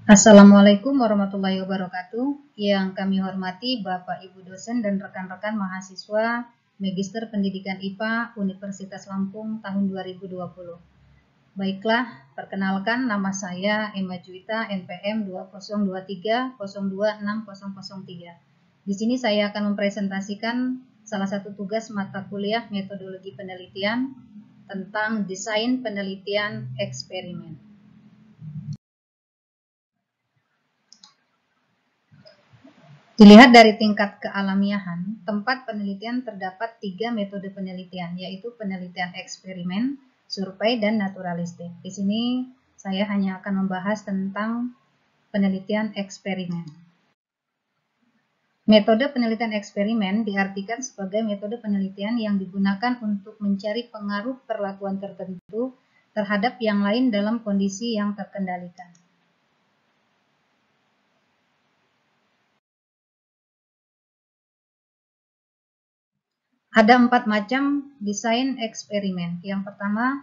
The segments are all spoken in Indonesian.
Assalamualaikum warahmatullahi wabarakatuh. Yang kami hormati Bapak Ibu dosen dan rekan-rekan mahasiswa Magister Pendidikan IPA Universitas Lampung tahun 2020. Baiklah, perkenalkan nama saya Emma Juwita NPM 2023026003. Di sini saya akan mempresentasikan salah satu tugas mata kuliah metodologi penelitian tentang desain penelitian eksperimen. Dilihat dari tingkat kealamiahan, tempat penelitian terdapat 3 metode penelitian, yaitu penelitian eksperimen, survei, dan naturalistik. Di sini saya hanya akan membahas tentang penelitian eksperimen. Metode penelitian eksperimen diartikan sebagai metode penelitian yang digunakan untuk mencari pengaruh perlakuan tertentu terhadap yang lain dalam kondisi yang terkendalikan. Ada 4 macam desain eksperimen. Yang pertama,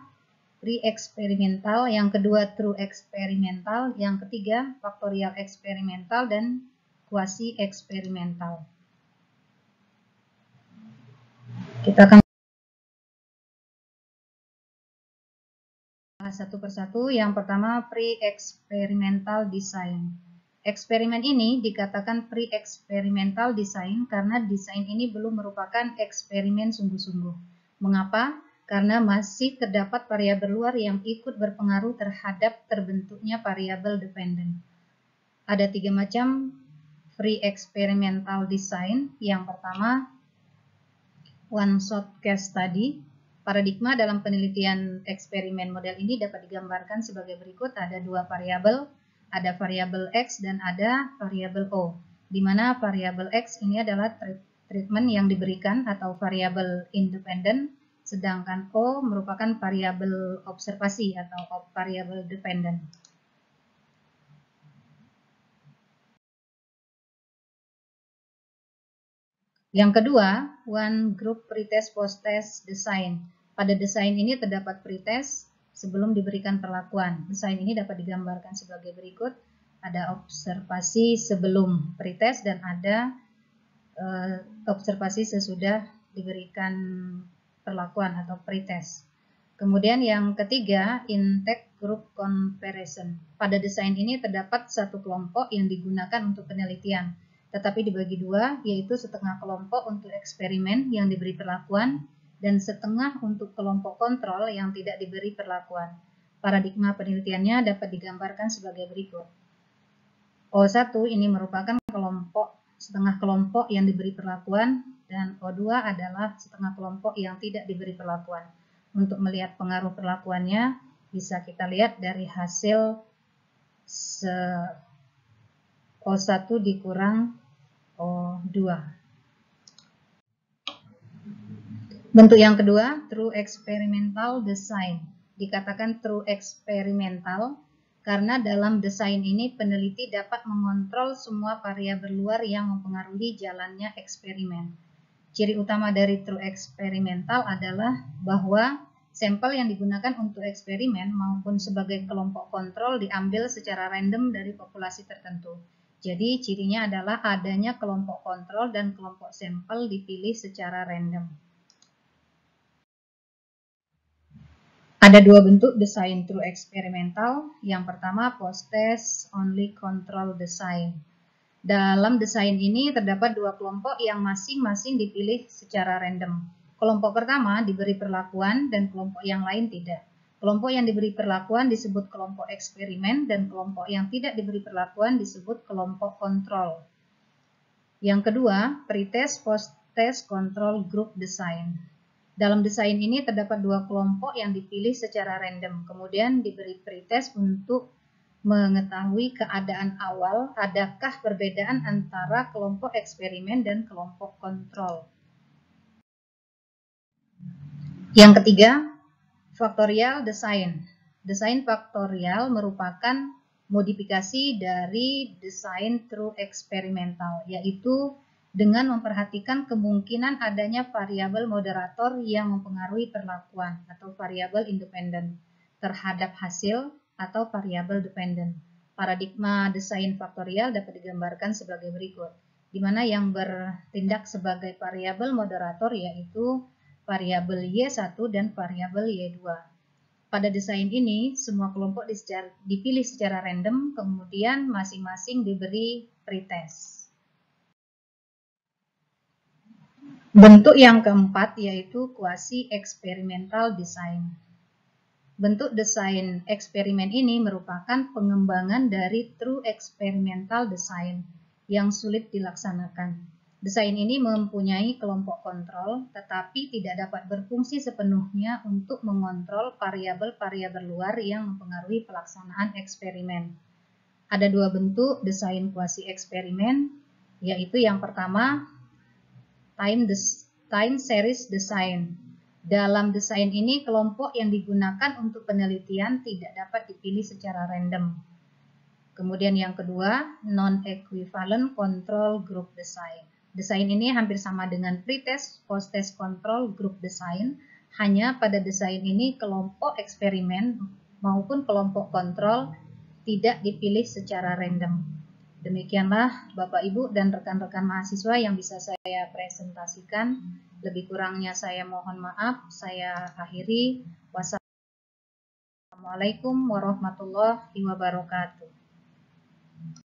pre-eksperimental, yang kedua true eksperimental, yang ketiga faktorial eksperimental, dan quasi-eksperimental. Kita akan bahas satu persatu. Yang pertama, pre-experimental design. Eksperimen ini dikatakan pre-experimental design karena desain ini belum merupakan eksperimen sungguh-sungguh. Mengapa? Karena masih terdapat variabel luar yang ikut berpengaruh terhadap terbentuknya variabel dependent. Ada 3 macam pre-experimental design. Yang pertama, one-shot case study. Paradigma dalam penelitian eksperimen model ini dapat digambarkan sebagai berikut. Ada 2 variabel, ada variabel X dan ada variabel O, di mana variabel X ini adalah treatment yang diberikan atau variabel independen, sedangkan O merupakan variabel observasi atau variabel dependent. Yang kedua, one group pretest post-test design. Pada desain ini terdapat pretest sebelum diberikan perlakuan. Desain ini dapat digambarkan sebagai berikut. Ada observasi sebelum pretest dan ada observasi sesudah diberikan perlakuan atau pretest. Kemudian yang ketiga, intake group comparison. Pada desain ini terdapat satu kelompok yang digunakan untuk penelitian, tetapi dibagi 2, yaitu setengah kelompok untuk eksperimen yang diberi perlakuan dan setengah untuk kelompok kontrol yang tidak diberi perlakuan. Paradigma penelitiannya dapat digambarkan sebagai berikut. O1 ini merupakan setengah kelompok yang diberi perlakuan dan O2 adalah setengah kelompok yang tidak diberi perlakuan. Untuk melihat pengaruh perlakuannya bisa kita lihat dari hasil O1 dikurang O2. Bentuk yang kedua, true experimental design. Dikatakan true experimental karena dalam desain ini peneliti dapat mengontrol semua variabel luar yang mempengaruhi jalannya eksperimen. Ciri utama dari true experimental adalah bahwa sampel yang digunakan untuk eksperimen maupun sebagai kelompok kontrol diambil secara random dari populasi tertentu. Jadi cirinya adalah adanya kelompok kontrol dan kelompok sampel dipilih secara random. Ada 2 bentuk desain true experimental. Yang pertama, post-test only control design. Dalam desain ini terdapat 2 kelompok yang masing-masing dipilih secara random. Kelompok pertama diberi perlakuan dan kelompok yang lain tidak. Kelompok yang diberi perlakuan disebut kelompok eksperimen dan kelompok yang tidak diberi perlakuan disebut kelompok kontrol. Yang kedua, pretest post-test control group design. Dalam desain ini terdapat 2 kelompok yang dipilih secara random, kemudian diberi pretest untuk mengetahui keadaan awal, adakah perbedaan antara kelompok eksperimen dan kelompok kontrol. Yang ketiga, faktorial design. Desain faktorial merupakan modifikasi dari desain true experimental, yaitu dengan memperhatikan kemungkinan adanya variabel moderator yang mempengaruhi perlakuan atau variabel independen terhadap hasil atau variabel dependent. Paradigma desain faktorial dapat digambarkan sebagai berikut, di mana yang bertindak sebagai variabel moderator yaitu variabel Y1 dan variabel Y2. Pada desain ini, semua kelompok dipilih secara random, kemudian masing-masing diberi pretest. Bentuk yang keempat yaitu quasi experimental design. Bentuk desain eksperimen ini merupakan pengembangan dari true experimental design yang sulit dilaksanakan. Desain ini mempunyai kelompok kontrol, tetapi tidak dapat berfungsi sepenuhnya untuk mengontrol variabel-variabel luar yang mempengaruhi pelaksanaan eksperimen. Ada dua bentuk desain quasi eksperimen, yaitu yang pertama, time series design. Dalam desain ini, kelompok yang digunakan untuk penelitian tidak dapat dipilih secara random. Kemudian yang kedua, non-equivalent control group design. Desain ini hampir sama dengan pretest, post-test control group design. Hanya pada desain ini, kelompok eksperimen maupun kelompok kontrol tidak dipilih secara random. Demikianlah Bapak Ibu dan rekan-rekan mahasiswa yang bisa saya presentasikan. Lebih kurangnya saya mohon maaf. Saya akhiri. Wassalamualaikum warahmatullahi wabarakatuh.